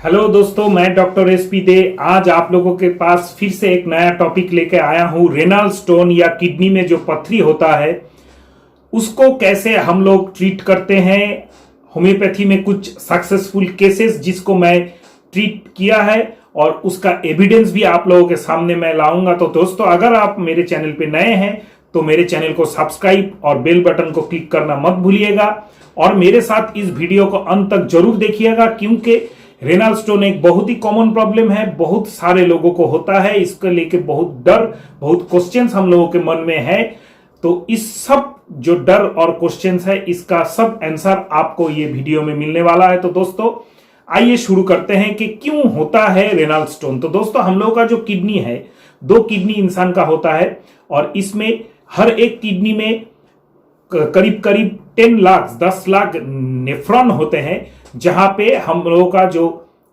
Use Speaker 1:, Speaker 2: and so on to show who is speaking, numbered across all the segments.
Speaker 1: Hello दोस्तों, मैं doctor SP दे आज आप लोगों के पास फिर से एक नया टॉपिक लेके आया हूं। रेनल स्टोन या किडनी में जो पथरी होता है उसको कैसे हम लोग ट्रीट करते हैं। होम्योपैथी में कुछ सक्सेसफुल केसेस जिसको मैं ट्रीट किया है और उसका एविडेंस भी आप लोगों के सामने मैं लाऊंगा। तो दोस्तों, अगर आप मेरे चैनल पे नए हैं तो मेरे चैनल को सब्सक्राइब और बेल बटन को क्लिक करना मत भूलिएगा और मेरे साथ इस वीडियो को अंत तक जरूर देखिएगा, क्योंकि रेनल स्टोन एक बहुत ही कॉमन प्रॉब्लम है, बहुत सारे लोगों को होता है। इसको लेके बहुत डर, बहुत क्वेश्चंस हम लोगों के मन में है। तो इस सब जो डर और क्वेश्चंस है, इसका सब आंसर आपको ये वीडियो में मिलने वाला है। तो दोस्तों, आइए शुरू करते हैं कि क्यों होता है रेनल स्टोन। तो दोस्तों, हम लोगों का जो किडनी है, 2 किडनी इंसान का होता है और इसमें हर एक किडनी में करीब करीब 10 लाख नेफ्रॉन होते हैं, जहां पे हम लोगों का जो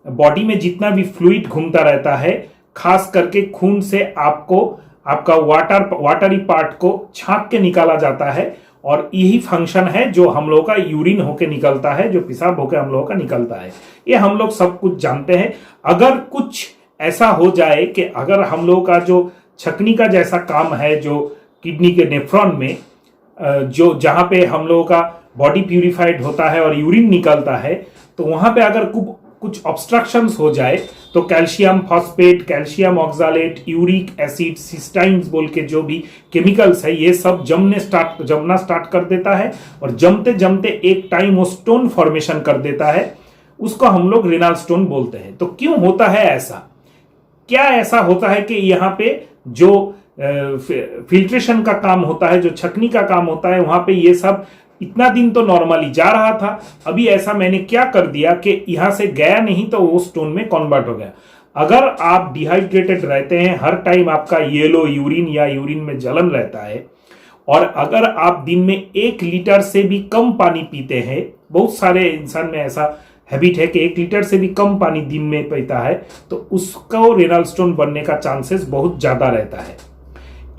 Speaker 1: बॉडी में जितना भी फ्लूइड घूमता रहता है, खास करके खून से आपका वाटरी पार्ट को छांक के निकाला जाता है और यही फंक्शन है जो हम लोगों का यूरिन होके निकलता है, जो पेशाब होके हम लोगों का निकलता है। ये हम लोग सब कुछ जानते हैं। अगर कुछ ऐसा हो जाए कि अगर हम लोगों का जो छकनी का जैसा काम है, जो किडनी के नेफ्रॉन में जो जहां पे हम लोगों का बॉडी प्यूरिफाइड होता है और यूरिन निकलता है, तो वहां पे अगर कुछ ऑब्स्ट्रक्शंस हो जाए तो calcium phosphate, calcium oxalate, uric acid, cystines बोल के जो भी केमिकल्स है, ये सब जमना स्टार्ट कर देता है और जमते जमते एक टाइम वो स्टोन फॉर्मेशन कर देता है। उसको हम लोग रेनल स्टोन बोलते हैं। तो क्यों होता है ऐसा? क्या ऐसा होता है कि यहाँ पे जो फिल्ट्रेशन का काम होता है, जो छकनी का काम होता है, वहां पे ये सब इतना दिन तो नॉर्मली जा रहा था, अभी ऐसा मैंने क्या कर दिया कि यहां से गया नहीं तो वो स्टोन में कन्वर्ट हो गया। अगर आप डिहाइड्रेटेड रहते हैं, हर टाइम आपका येलो यूरिन या यूरिन में जलन रहता है और अगर आप दिन में 1 लीटर से भी कम पानी पीते हैं, बहुत सारे इंसान में ऐसा हैबिट है कि 1 लीटर से भी कम पानी दिन में पीता है, तो उसको रेनल स्टोन बनने का चांसेस बहुत ज्यादा रहता है।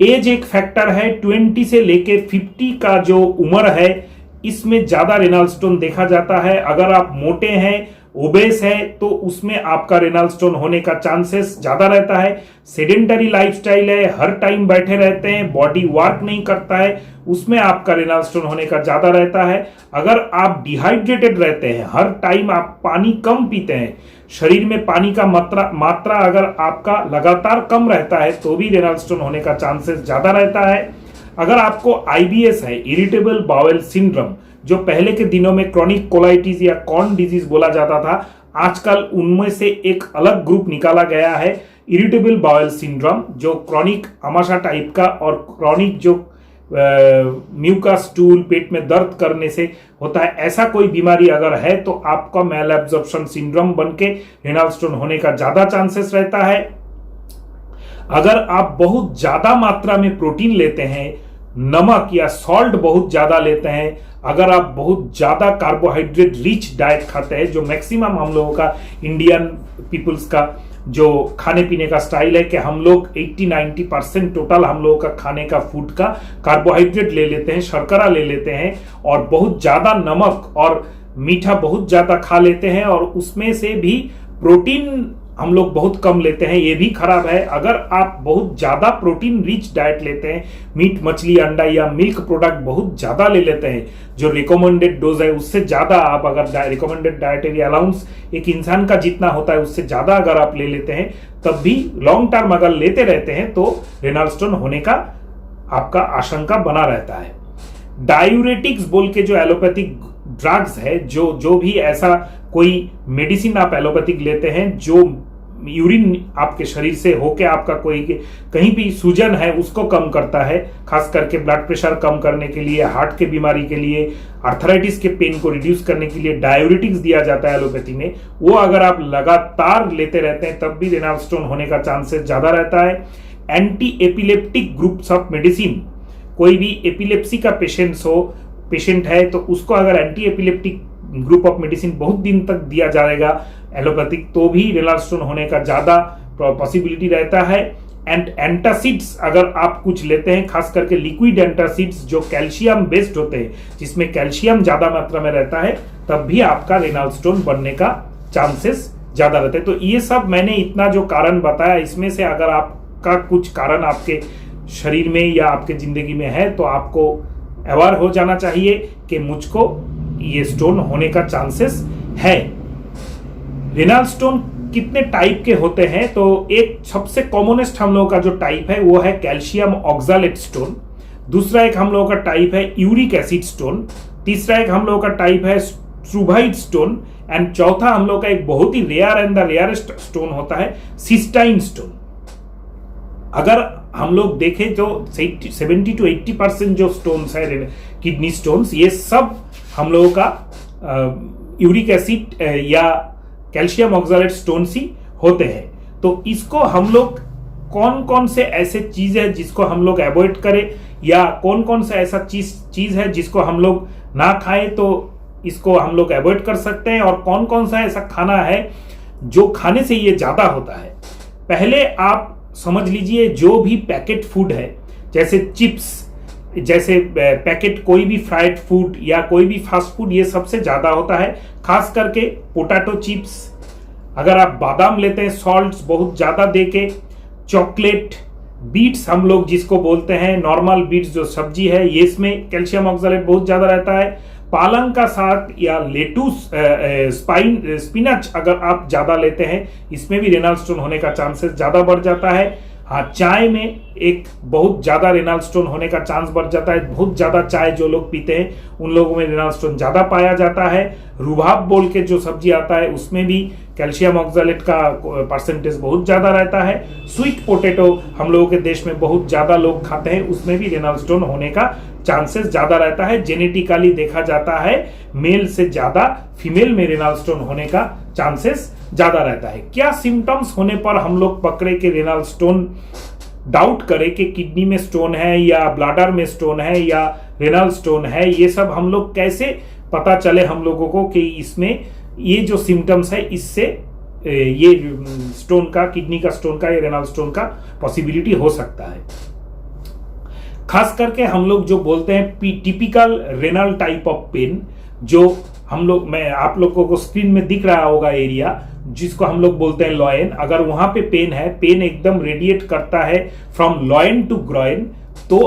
Speaker 1: एज एक फैक्टर है। 20 से लेके 50 का जो उम्र है, इसमें ज्यादा रेनल स्टोन देखा जाता है। अगर आप मोटे हैं, ओबेस है, तो उसमें आपका रेनल स्टोन होने का चांसेस ज्यादा रहता है। सेडेंटरी लाइफस्टाइल है, हर टाइम बैठे रहते हैं, बॉडी वर्क नहीं करता है, उसमें आपका रेनल स्टोन होने का ज्यादा रहता है। अगर आप डिहाइड्रेटेड रहते हैं, हर टाइम आप पानी कम पीते हैं, शरीर में पानी का मात्रा अगर आपका लगातार कम रहता है, तो भी रेनल स्टोन होने का चांसेस ज्यादा रहता है। अगर आपको आईबीएस है, इरिटेबल बाउल सिंड्रोम, जो पहले के दिनों में क्रॉनिक कोलाइटिस या कॉर्न डिजीज बोला जाता था, आजकल उनमें से एक अलग ग्रुप निकाला गया है, इरिटेबल बाउल सिंड्रोम, जो क्रॉनिक आमाशा टाइप का और क्रॉनिक जो म्यूकस स्टूल, पेट में दर्द करने से होता है, ऐसा कोई बीमारी अगर है तो आपका मेल एब्जॉर्प्शन सिंड्रोम बन के रेनल स्टोन होने का ज्यादा चांसेस रहता है। अगर आप बहुत ज्यादा मात्रा में प्रोटीन लेते हैं, नमक या सॉल्ट बहुत ज्यादा लेते हैं, अगर आप बहुत ज्यादा कार्बोहाइड्रेट रिच डाइट खाते हैं, जो मैक्सिमम हम लोगों का इंडियन पीपल्स का जो खाने पीने का स्टाइल है कि हम लोग 80-90% टोटल हम लोगों का खाने का फूड का कार्बोहाइड्रेट ले लेते हैं, शर्करा ले लेते हैं और बहुत ज्यादा नमक और मीठा बहुत ज्यादा खा लेते हैं और उसमें से भी प्रोटीन हम लोग बहुत कम लेते हैं, ये भी खराब है। अगर आप बहुत ज्यादा प्रोटीन रिच डाइट लेते हैं, मीट, मछली, अंडा या मिल्क प्रोडक्ट बहुत ज्यादा ले लेते हैं, जो रिकमेंडेड डोज है उससे ज्यादा आप अगर रिकमेंडेड डाइटरी अलाउंस एक इंसान का जितना होता है उससे ज्यादा अगर आप ले लेते हैं, तब भी लॉन्ग टर्म अगर लेते रहते हैं तो रेनल स्टोन होने का आपका आशंका बना रहता है। डायूरेटिक्स बोल के जो एलोपैथिक ड्रग्स है, जो भी ऐसा कोई मेडिसिन आप एलोपैथिक लेते हैं, जो यूरिन आपके शरीर से होके आपका कोई कहीं भी सूजन है उसको कम करता है, खास करके ब्लड प्रेशर कम करने के लिए, हार्ट के बीमारी के लिए, आर्थराइटिस के पेन को रिड्यूस करने के लिए डायूरेटिक्स दिया जाता है एलोपैथी में, वो अगर आप लगातार लेते रहते हैं तब भी रेनल स्टोन होने का चांसेस ज्यादा रहता है। Anti epileptic groups of medicine, कोई भी एपिलेप्सी का पेशेंट है तो उसको अगर anti epileptic group of medicine बहुत दिन तक दिया जाएगा एलोपैथिक, तो भी रेनल स्टोन होने का ज्यादा पॉसिबिलिटी रहता है। एंड एंटासिड्स अगर आप कुछ लेते हैं, खास करके लिक्विड एंटासिड्स जो कैल्शियम बेस्ड होते हैं, जिसमें कैल्शियम ज्यादा मात्रा में रहता है, तब भी आपका रेनल स्टोन बनने का चांसेस ज़्यादा रहता है। तो ये सब मैंने इतना जो कारण बताया, इसमें से अगर आपका कुछ कारण आपके शरीर में या आपके ज़िंदगी में है तो आपको अवेयर हो जाना चाहिए कि मुझको ये स्टोन होने का चांसेस है। रेनल स्टोन कितने टाइप के होते हैं? तो एक सबसे कॉमनेस्ट हम लोगों का जो टाइप है वो है कैल्शियम ऑक्सालेट स्टोन। दूसरा एक हम लोगों का टाइप है यूरिक एसिड स्टोन। तीसरा एक हम लोगों का टाइप है स्ट्रूबाइड स्टोन। एंड चौथा हम लोग का एक बहुत ही rare and the rarest stone होता है सिस्टाइन स्टोन। अगर हम लोग देखें तो 70 to 80% जो स्टोन्स है किडनी स्टोन्स, ये सब हम लोगों का यूरिक एसिड या कैल्शियम ऑक्सालेट स्टोन ही होते हैं। तो इसको हम लोग कौन कौन से ऐसे चीज है जिसको हम लोग अवॉइड करें, या कौन कौन सा ऐसा चीज है जिसको हम लोग ना खाएं तो इसको हम लोग अवॉइड कर सकते हैं, और कौन कौन सा ऐसा खाना है जो खाने से ये ज्यादा होता है। पहले आप समझ लीजिए, जो भी पैकेट फूड है, जैसे चिप्स, जैसे पैकेट कोई भी फ्राइड फूड या कोई भी फास्ट फूड, ये सबसे ज्यादा होता है। खास करके पोटैटो चिप्स, अगर आप बादाम लेते हैं सॉल्ट्स बहुत ज्यादा देके, चॉकलेट, बीट्स हम लोग जिसको बोलते हैं नॉर्मल बीट्स जो सब्जी है, ये इसमें कैल्शियम ऑक्सालेट बहुत ज्यादा रहता है। पालक का साग या लेटूस स्पिनच अगर आप ज्यादा लेते हैं, इसमें भी रेनल स्टोन होने का चांसेस ज्यादा बढ़ जाता है। हाँ, चाय में एक बहुत ज्यादा रेनल स्टोन होने का चांस बढ़ जाता है। बहुत ज्यादा चाय जो लोग पीते हैं उन लोगों में रेनल स्टोन ज्यादा पाया जाता है। रुबाब बोल के जो सब्जी आता है उसमें भी कैल्शियम ऑक्सालेट का परसेंटेज बहुत ज्यादा रहता है। स्वीट पोटैटो हम लोगों के देश में बहुत ज्यादा लोग खाते हैं, उसमें भी रेनल स्टोन होने का चांसेस ज्यादा रहता है। जेनेटिकली देखा जाता है मेल से ज्यादा फीमेल में रेनल स्टोन होने का चांसेस ज्यादा रहता है। क्या सिम्टम्स होने पर हम लोग पकड़े कि रेनल स्टोन, डाउट करें कि किडनी में स्टोन है या ब्लैडर में स्टोन है या रेनल स्टोन है, ये सब हम लोग कैसे पता चले हम लोगों को कि इसमें ये जो सिम्टम्स है इससे ये स्टोन का, किडनी का स्टोन का या रेनल स्टोन का पॉसिबिलिटी हो सकता है। खास करके हम लोग जो बोलते हैं typical renal type of pain, जो हम लोग, मैं आप लोगों को स्क्रीन में दिख रहा होगा एरिया जिसको हम लोग बोलते हैं लॉयन, अगर वहां पे पेन है, पेन एकदम रेडिएट करता है फ्रॉम लॉयन टू ग्रॉइन, तो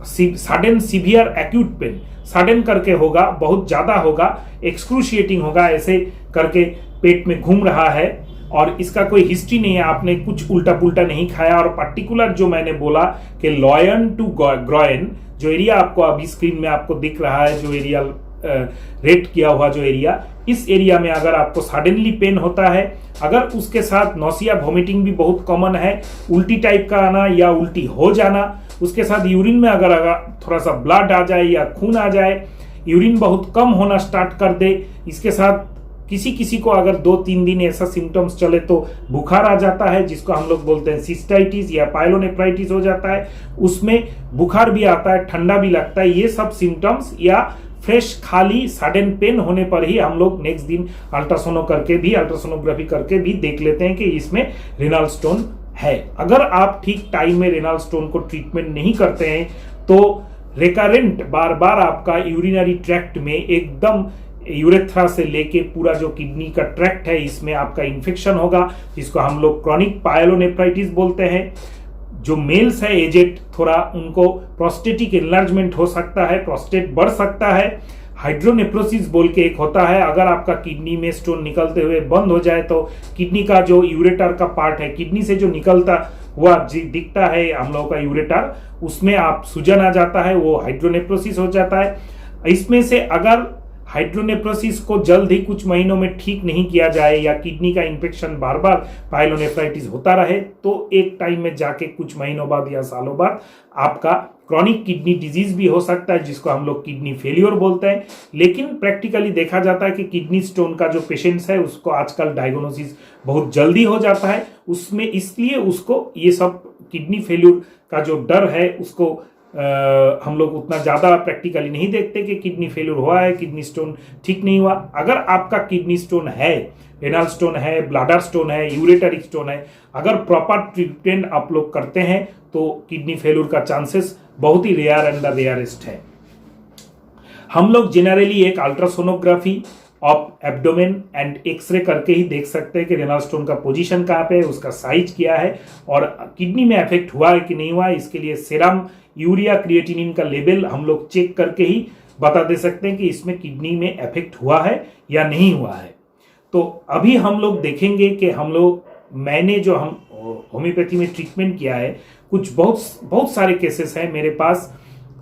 Speaker 1: sudden severe acute pain sudden करके होगा, बहुत ज्यादा होगा, एक्सक्रूशिएटिंग होगा, ऐसे करके पेट में घूम रहा है और इसका कोई हिस्ट्री नहीं है, आपने कुछ उल्टा पुल्टा नहीं खाया। और पर्टिकुलर जो मैंने बोला कि लॉयन टू ग्रॉइन, जो एरिया आपको अभी स्क्रीन में आपको दिख रहा है, जो एरिया रेट किया हुआ जो एरिया, इस एरिया में अगर आपको सडनली पेन होता है, अगर उसके साथ नौसिया वॉमिटिंग भी बहुत कॉमन है, उल्टी टाइप का आना या उल्टी हो जाना, उसके साथ यूरिन में अगर थोड़ा सा ब्लड आ जाए या खून आ जाए, यूरिन बहुत कम होना स्टार्ट कर दे, इसके साथ किसी किसी को अगर 2-3 दिन ऐसा सिम्टम्स चले तो बुखार आ जाता है, जिसको हम लोग बोलते हैं सिस्टाइटिस या पाइलोनेफ्राइटिस हो जाता है, उसमें बुखार भी आता है, ठंडा भी लगता है, ये सब सिम्टम्स या फ्रेश खाली सडन पेन होने पर ही हम लोग नेक्स्ट दिन अल्ट्रासोनोग्राफी करके भी देख लेते हैं कि इसमें रेनल स्टोन है। अगर आप ठीक टाइम में रेनल स्टोन को ट्रीटमेंट नहीं करते हैं तो रिकरेंट बार बार आपका यूरिनरी ट्रैक्ट में एकदम यूरेथ्रा से लेके पूरा जो किडनी का ट्रैक्ट है इसमें आपका इन्फेक्शन होगा, जिसको हम लोग क्रॉनिक पायलोनेफ्राइटिस बोलते हैं। जो मेल्स है एजेड, थोड़ा उनको प्रोस्टेटिक एनलार्जमेंट हो सकता है, प्रोस्टेट बढ़ सकता है। हाइड्रोनेफ्रोसिस बोल के एक होता है, अगर आपका किडनी में स्टोन निकलते हुए बंद हो जाए तो किडनी का जो यूरेटर का पार्ट है, किडनी से जो निकलता हुआ दिखता है हम लोगों का यूरेटर, उसमें आप सूजन आ जाता है, वो हाइड्रोनेफ्रोसिस हो जाता है। इसमें से अगर हाइड्रोनेफ्रोसिस को जल्द ही कुछ महीनों में ठीक नहीं किया जाए या किडनी का इन्फेक्शन बार बार पायलोनेफ्राइटिस होता रहे तो एक टाइम में जाके कुछ महीनों बाद या सालों बाद आपका क्रॉनिक किडनी डिजीज भी हो सकता है, जिसको हम लोग किडनी फेलियर बोलते हैं। लेकिन प्रैक्टिकली देखा जाता है कि किडनी स्टोन का जो पेशेंट्स है उसको आजकल डायग्नोसिस बहुत जल्दी हो जाता है, उसमें इसलिए उसको ये सब किडनी फेलियर का जो डर है उसको हम लोग उतना ज़्यादा प्रैक्टिकली नहीं देखते कि किडनी फेलियर हुआ है, किडनी स्टोन ठीक नहीं हुआ। अगर आपका किडनी स्टोन है, रेनल स्टोन है, ब्लैडर स्टोन है, यूरेटरी स्टोन है, अगर प्रॉपर ट्रीटमेंट आप लोग करते हैं तो किडनी फेलियर का चांसेस बहुत ही रेयर एंड द रेयरेस्ट है। हम लोग जनरली एक ultrasonography of abdomen and xray करके ही देख सकते हैं कि रेनल स्टोन का पोजीशन कहाँ पे है, उसका साइज क्या है और किडनी में अफेक्ट हुआ है कि नहीं हुआ है। इसके लिए सेरम यूरिया क्रिएटिनिन का लेवल हम लोग चेक करके ही बता दे सकते हैं कि इसमें किडनी में अफेक्ट हुआ है या नहीं हुआ है। तो अभी हम लोग देखेंगे कि मैंने जो हम होम्योपैथी में ट्रीटमेंट किया है, कुछ बहुत सारे केसेस हैं मेरे पास,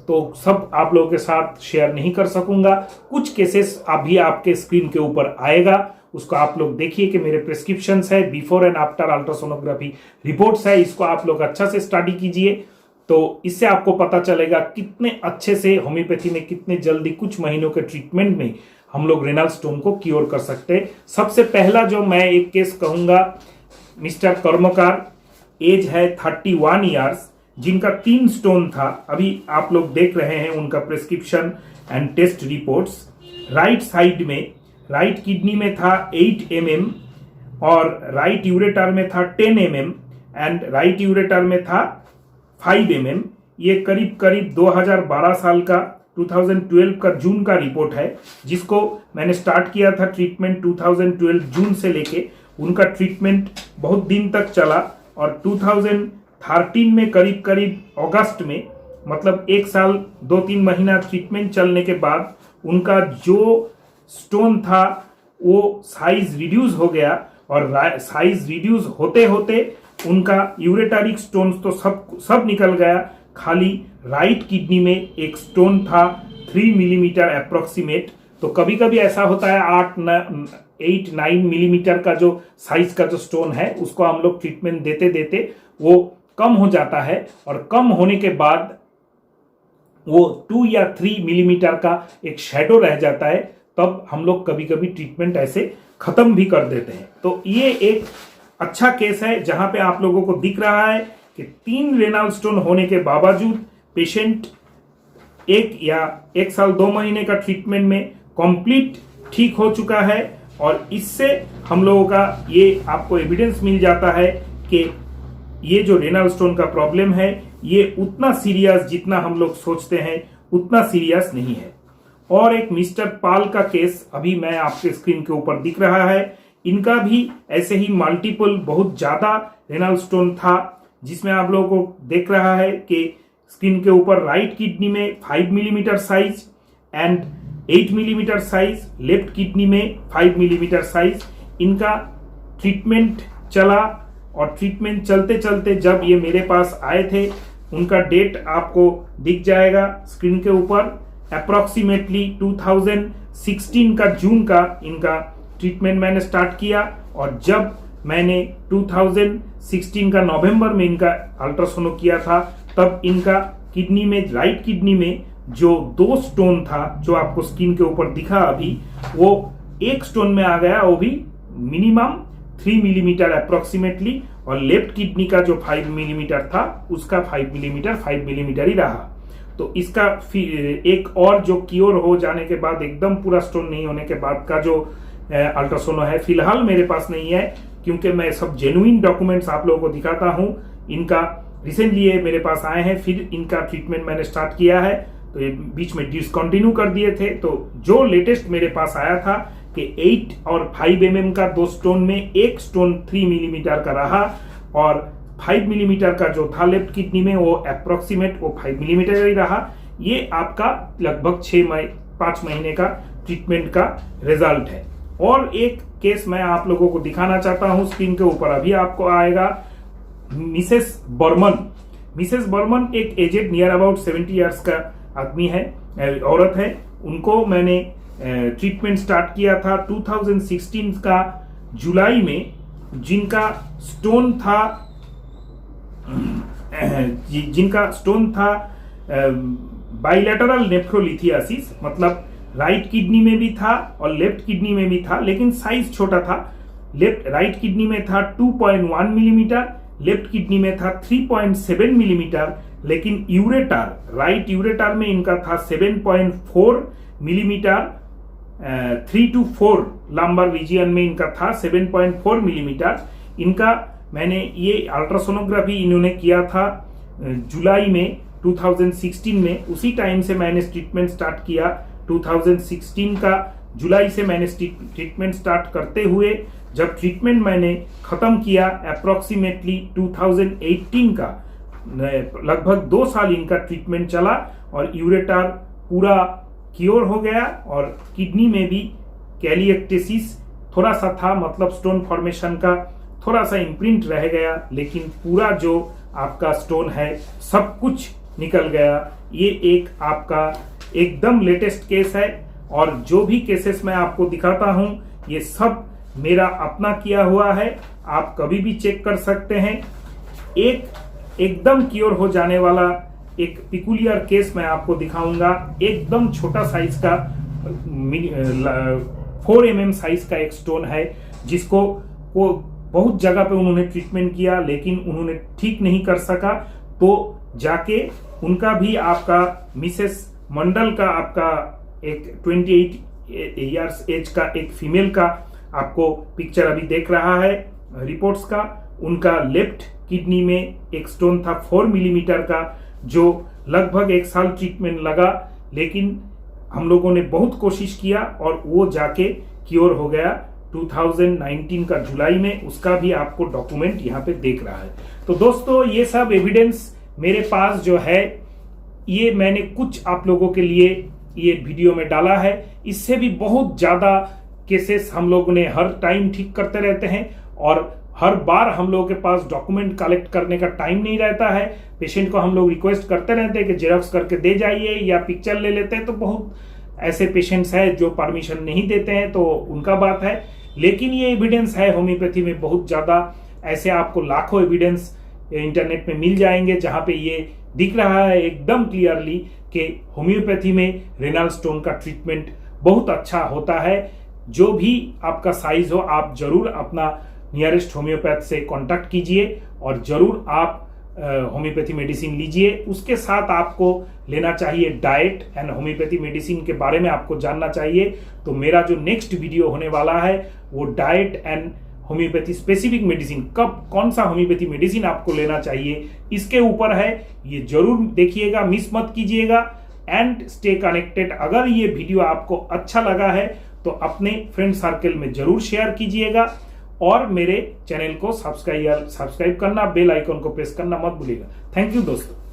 Speaker 1: तो सब आप लोगों के साथ शेयर नहीं कर सकूंगा। कुछ केसेस अभी आपके स्क्रीन के ऊपर आएगा, उसको आप लोग देखिए कि मेरे प्रिस्क्रिप्शंस है, before and after ultrasonography reports है, इसको आप लोग अच्छा से स्टडी कीजिए। तो इससे आपको पता चलेगा कितने अच्छे से होम्योपैथी में कितने जल्दी कुछ महीनों के ट्रीटमेंट में हम लोग रेनल स्टोन को क्योर कर सकते हैं। सबसे पहला जो मैं एक केस कहूंगा, मिस्टर कर्मकार, एज है 31 ईयर्स, जिनका 3 स्टोन था। अभी आप लोग देख रहे हैं उनका prescription and test reports. Right side में राइट किडनी में था 8 mm और राइट यूरेटर में था 10 mm एंड राइट यूरेटर में था 5 mm। ये करीब करीब 2012 साल का 2012 का जून का रिपोर्ट है, जिसको मैंने स्टार्ट किया था ट्रीटमेंट 2012 जून से लेके। उनका ट्रीटमेंट बहुत दिन तक चला और 2013 में करीब करीब अगस्त में, मतलब 1 साल 2-3 महीना ट्रीटमेंट चलने के बाद उनका जो स्टोन था वो साइज रिड्यूस हो गया और साइज रिड्यूस होते होते उनका यूरेटरिक स्टोन तो सब निकल गया। खाली राइट किडनी में एक स्टोन था 3 मिलीमीटर अप्रोक्सीमेट। तो कभी कभी ऐसा होता है 8-9 मिलीमीटर का जो साइज का जो स्टोन है, उसको हम लोग ट्रीटमेंट देते देते वो कम हो जाता है और कम होने के बाद वो 2 या 3 मिलीमीटर का एक शेडो रह जाता है। तब हम लोग कभी कभी ट्रीटमेंट ऐसे खत्म भी कर देते हैं। तो ये एक अच्छा केस है जहां पे आप लोगों को दिख रहा है कि 3 रेनल स्टोन होने के बावजूद पेशेंट 1 साल 2 महीने का ट्रीटमेंट में कंप्लीट ठीक हो चुका है। और इससे हम लोगों का ये आपको एविडेंस मिल जाता है कि ये जो रेनल स्टोन का प्रॉब्लम है ये उतना सीरियस जितना हम लोग सोचते हैं उतना सीरियस नहीं है। और एक मिस्टर पाल का केस अभी मैं आपके स्क्रीन के ऊपर दिख रहा है। इनका भी ऐसे ही मल्टीपल बहुत ज्यादा रेनल स्टोन था, जिसमें आप लोगों को देख रहा है कि स्क्रीन के ऊपर राइट किडनी में 5 millimetre size and 8 millimetre size, left kidney में 5 मिलीमीटर साइज। इनका ट्रीटमेंट चला और ट्रीटमेंट चलते चलते जब ये मेरे पास आए थे, उनका डेट आपको दिख जाएगा स्क्रीन के ऊपर। अप्रोक्सीमेटली 2016 का जून का इनका ट्रीटमेंट मैंने स्टार्ट किया और जब मैंने 2016 का नवंबर में इनका अल्ट्रासोनो किया था, तब इनका किडनी में, राइट किडनी में जो 2 स्टोन था जो आपको स्क्रीन के ऊपर दिखा अभी, वो 1 स्टोन में आ गया, वो भी मिनिमम 3 मिलीमीटर अप्रोक्सीमेटली। और लेफ्ट किडनी का जो 5 मिलीमीटर था उसका 5 मिलीमीटर ही रहा। तो इसका एक और जो क्योर हो जाने के बाद, एकदम पूरा स्टोन नहीं होने के बाद का जो अल्ट्रासोनो है, फिलहाल मेरे पास नहीं है, क्योंकि मैं सब जेन्युइन डॉक्यूमेंट्स आप लोगों को दिखाता हूं। इनका रिसेंटली ये मेरे पास आए हैं, फिर इनका ट्रीटमेंट मैंने स्टार्ट किया है, तो ये बीच में डिसकंटिन्यू कर दिए थे। तो जो लेटेस्ट मेरे पास आया था कि 8 और 5 mm का 2 स्टोन में एक स्टोन 3 मिलीमीटर का रहा और 5 मिलीमीटर का जो था लेफ्ट किडनी में वो अप्रोक्सीमेट वो 5 मिलीमीटर ही रहा। ये आपका लगभग 5 महीने का ट्रीटमेंट का रिजल्ट है। और एक केस मैं आप लोगों को दिखाना चाहता हूं, स्क्रीन के ऊपर अभी आपको आएगा। मिसेस बर्मन एक एजेड नियर अबाउट 70 इयर्स का आदमी है, औरत है। उनको मैंने ट्रीटमेंट स्टार्ट किया था 2016 का जुलाई में, जिनका स्टोन था बाइलेटरल नेफ्रोलिथियासिस, मतलब राइट किडनी में भी था और लेफ्ट किडनी में भी था, लेकिन साइज छोटा था। राइट किडनी में था 2.1 मिलीमीटर, लेफ्ट किडनी में था 3.7 मिलीमीटर, लेकिन राइट यूरेटर में इनका था 7.4 मिलीमीटर, 3 to 4 लंबर रीजियन में इनका था 7.4 मिलीमीटर। इनका मैंने ये अल्ट्रासोनोग्राफी इन्होंने किया था जुलाई में 2016 में, उसी टाइम से मैंने ट्रीटमेंट स्टार्ट किया। 2016 का जुलाई से मैंने ट्रीटमेंट स्टार्ट करते हुए जब ट्रीटमेंट मैंने खत्म किया अप्रोक्सीमेटली 2018 का, लगभग 2 साल इनका ट्रीटमेंट चला और यूरेटर पूरा क्योर हो गया और किडनी में भी कैलिएक्टेसिस थोड़ा सा था, मतलब स्टोन फॉर्मेशन का थोड़ा सा इम्प्रिंट रह गया, लेकिन पूरा जो आपका स्टोन है सब कुछ निकल गया। ये एक आपका एकदम लेटेस्ट केस है और जो भी केसेस मैं आपको दिखाता हूं ये सब मेरा अपना किया हुआ है, आप कभी भी चेक कर सकते हैं। एकदम क्योर हो जाने वाला एक पिकुलियर केस मैं आपको दिखाऊंगा। एकदम छोटा साइज का 4 mm साइज का एक स्टोन है जिसको वो बहुत जगह पे उन्होंने ट्रीटमेंट किया लेकिन उन्होंने ठीक नहीं कर सका, तो जाके उनका भी आपका मिसेस मंडल का आपका एक 28 इयर्स एज का एक फीमेल का आपको पिक्चर अभी देख रहा है रिपोर्ट्स का। उनका लेफ्ट किडनी में एक स्टोन था 4 मिलीमीटर का, जो लगभग 1 साल ट्रीटमेंट लगा, लेकिन हम लोगों ने बहुत कोशिश किया और वो जाके क्योर हो गया 2019 का जुलाई में। उसका भी आपको डॉक्यूमेंट यहाँ पे देख रहा है। तो दोस्तों ये सब एविडेंस मेरे पास जो है ये मैंने कुछ आप लोगों के लिए ये वीडियो में डाला है। इससे भी बहुत ज्यादा केसेस हम लोगों ने हर टाइम ठीक करते रहते हैं और हर बार हम लोगों के पास डॉक्यूमेंट कलेक्ट करने का टाइम नहीं रहता है। पेशेंट को हम लोग रिक्वेस्ट करते रहते हैं कि जेरॉक्स करके दे जाइए या पिक्चर ले लेते हैं, तो बहुत ऐसे पेशेंट्स हैं जो परमिशन नहीं देते हैं, तो उनका बात है। लेकिन ये एविडेंस है होम्योपैथी में बहुत ज्यादा, ऐसे आपको लाखों एविडेंस इंटरनेट में मिल जाएंगे जहां पे ये दिख रहा है एकदम क्लियरली कि होम्योपैथी में रेनल स्टोन का ट्रीटमेंट बहुत अच्छा होता है। जो भी आपका साइज हो आप जरूर अपना नियरेस्ट होम्योपैथ से कांटेक्ट कीजिए और जरूर आप होम्योपैथी मेडिसिन लीजिए। उसके साथ आपको लेना चाहिए डाइट एंड होम्योपैथी मेडिसिन के बारे में आपको जानना चाहिए। तो मेरा जो नेक्स्ट वीडियो होने वाला है वो diet and homeopathy specific medicine, कब कौन सा होम्योपैथी मेडिसिन आपको लेना चाहिए इसके ऊपर है। ये जरूर देखिएगा, मिस मत कीजिएगा एंड स्टे कनेक्टेड। अगर ये वीडियो आपको अच्छा लगा है तो अपने फ्रेंड सर्कल में जरूर शेयर कीजिएगा और मेरे चैनल को सब्सक्राइब करना, बेल आइकन को प्रेस करना मत भूलिएगा। थैंक यू दोस्तों।